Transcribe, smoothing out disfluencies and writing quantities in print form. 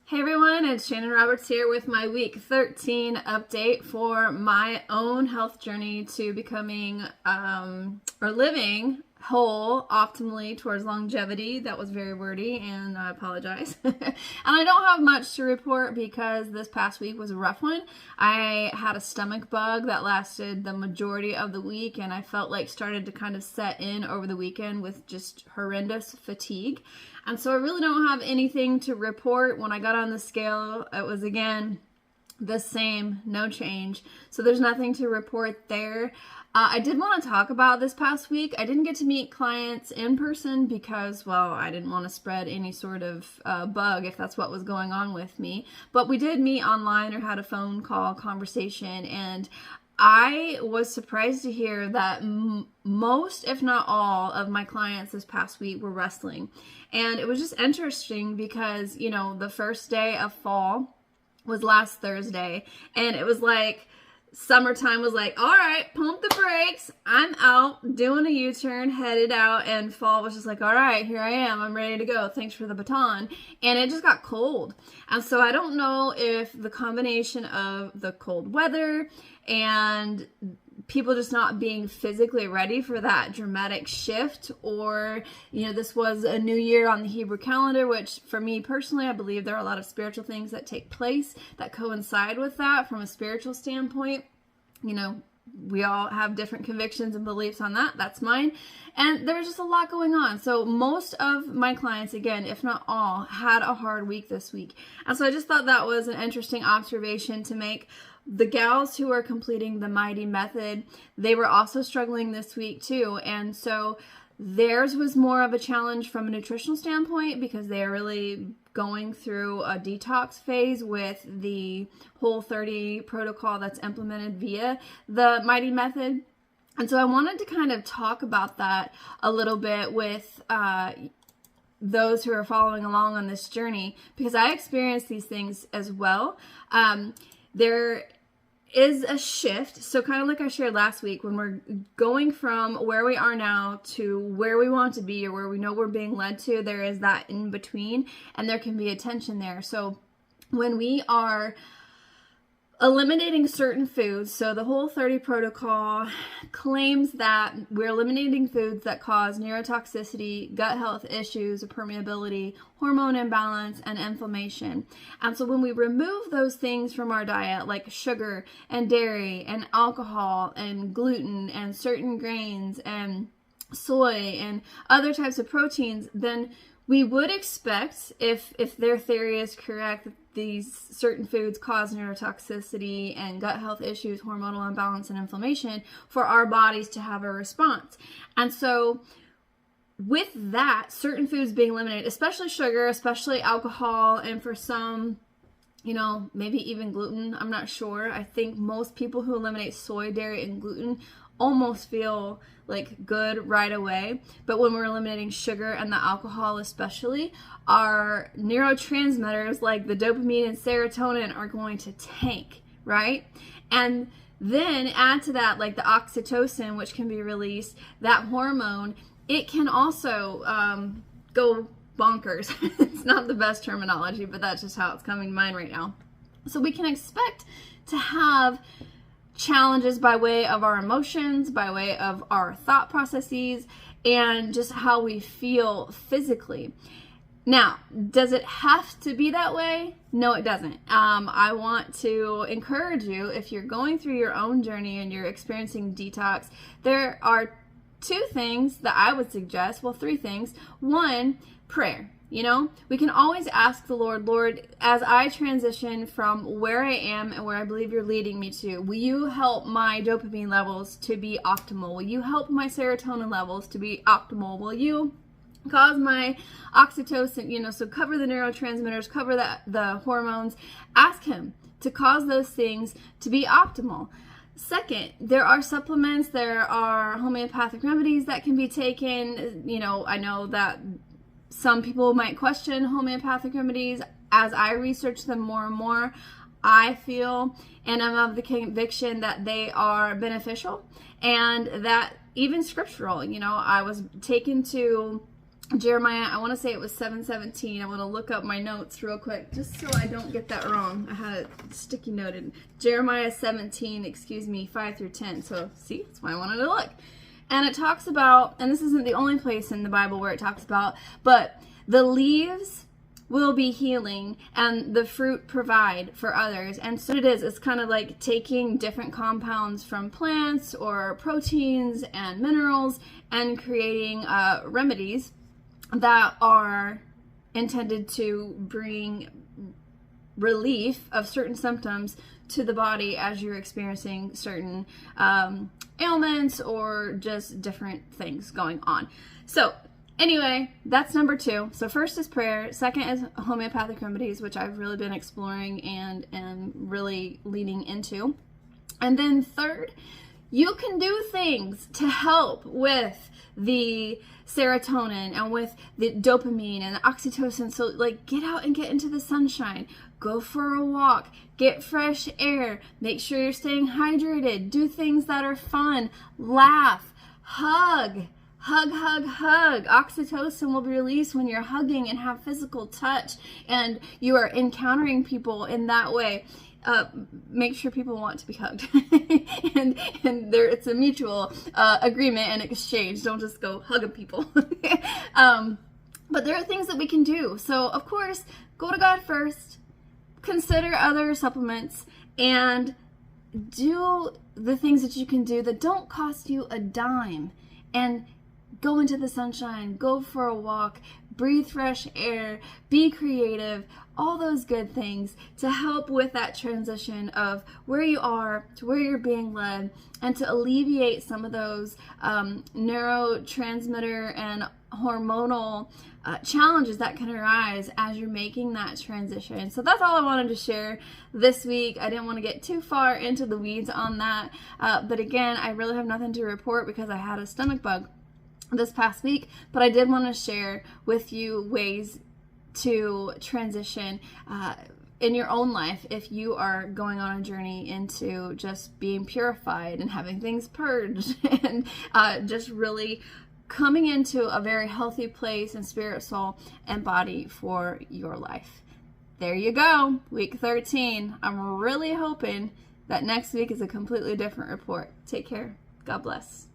Hey everyone, it's Shannon Roberts here with my week 13 update for my own health journey to becoming or living whole optimally towards longevity. That was very wordy and I apologize. And I don't have much to report because this past week was a rough one. I had a stomach bug that lasted the majority of the week and I felt like started to kind of set in over the weekend with just horrendous fatigue. And so I really don't have anything to report. When I got on the scale, it was again the same, no change. So there's nothing to report there. I did want to talk about this past week. I didn't get to meet clients in person because, well, I didn't want to spread any sort of bug if that's what was going on with me. But we did meet online or had a phone call conversation, and I was surprised to hear that most, if not all, of my clients this past week were wrestling. And it was just interesting because, you know, the first day of fall was last Thursday, and it was like summertime was like, all right, pump the brakes. I'm out doing a U-turn, headed out, and fall was just like, all right, here I am. I'm ready to go. Thanks for the baton. And it just got cold. And so I don't know if the combination of the cold weather and people just not being physically ready for that dramatic shift, or, you know, this was a new year on the Hebrew calendar, which for me personally, I believe there are a lot of spiritual things that take place that coincide with that from a spiritual standpoint. You know, we all have different convictions and beliefs on that. That's mine. And there's just a lot going on. So most of my clients, again, if not all, had a hard week this week. And so I just thought that was an interesting observation to make. The gals who are completing the Mighty Method, they were also struggling this week too. And so theirs was more of a challenge from a nutritional standpoint because they are really going through a detox phase with the Whole30 protocol that's implemented via the Mighty Method. And so I wanted to kind of talk about that a little bit with those who are following along on this journey, because I experienced these things as well. There is a shift. So kind of like I shared last week, when we're going from where we are now to where we want to be or where we know we're being led to, there is that in between, and there can be a tension there. So when we are eliminating certain foods, so the Whole30 protocol claims that we're eliminating foods that cause neurotoxicity, gut health issues, permeability, hormone imbalance, and inflammation. And so when we remove those things from our diet, like sugar and dairy and alcohol and gluten and certain grains and soy and other types of proteins, then we would expect, if their theory is correct, that these certain foods cause neurotoxicity and gut health issues, hormonal imbalance, and inflammation, for our bodies to have a response. And so with that, certain foods being eliminated, especially sugar, especially alcohol, and for some, you know, maybe even gluten, I'm not sure. I think most people who eliminate soy, dairy, and gluten almost feel like good right away. But when we're eliminating sugar and the alcohol especially, our neurotransmitters like the dopamine and serotonin are going to tank, right? And then add to that like the oxytocin, which can be released, that hormone, it can also go bonkers. It's not the best terminology, but that's just how it's coming to mind right now. So we can expect to have challenges by way of our emotions, by way of our thought processes, and just how we feel physically. Now, does it have to be that way? No, it doesn't. I want to encourage you, if you're going through your own journey and you're experiencing detox, there are two things that I would suggest. Well, three things. One, prayer. You know, we can always ask the Lord, as I transition from where I am and where I believe you're leading me to, will you help my dopamine levels to be optimal? Will you help my serotonin levels to be optimal? Will you cause my oxytocin, you know, so cover the neurotransmitters, cover the hormones. Ask him to cause those things to be optimal. Second, there are supplements, there are homeopathic remedies that can be taken. You know, I know that some people might question homeopathic remedies. As I research them more and more, I feel and I'm of the conviction that they are beneficial and that even scriptural. You know, I was taken to Jeremiah, I want to say it was 7:17. I want to look up my notes real quick just so I don't get that wrong. I had it sticky noted. Jeremiah 17, 5 through 10. So see, that's why I wanted to look. And it talks about, and this isn't the only place in the Bible where it talks about, but the leaves will be healing and the fruit provide for others. And so it is, it's kind of like taking different compounds from plants or proteins and minerals and creating remedies that are intended to bring relief of certain symptoms to the body as you're experiencing certain ailments or just different things going on. So anyway, that's number 2. So first is prayer. Second is homeopathic remedies, which I've really been exploring and am really leaning into. And then third, you can do things to help with the serotonin and with the dopamine and the oxytocin. So like, get out and get into the sunshine, go for a walk, get fresh air, make sure you're staying hydrated, do things that are fun, laugh, hug. Oxytocin will be released when you're hugging and have physical touch and you are encountering people in that way. Make sure people want to be hugged and there it's a mutual agreement and exchange. Don't just go hugging people. But there are things that we can do. So of course, go to God first, consider other supplements, and do the things that you can do that don't cost you a dime. And go into the sunshine, go for a walk, breathe fresh air, be creative, all those good things to help with that transition of where you are to where you're being led, and to alleviate some of those neurotransmitter and hormonal challenges that can arise as you're making that transition. So that's all I wanted to share this week. I didn't want to get too far into the weeds on that, but again, I really have nothing to report because I had a stomach bug this past week, but I did want to share with you ways to transition in your own life if you are going on a journey into just being purified and having things purged and just really coming into a very healthy place in spirit, soul, and body for your life. There you go, week 13. I'm really hoping that next week is a completely different report. Take care. God bless.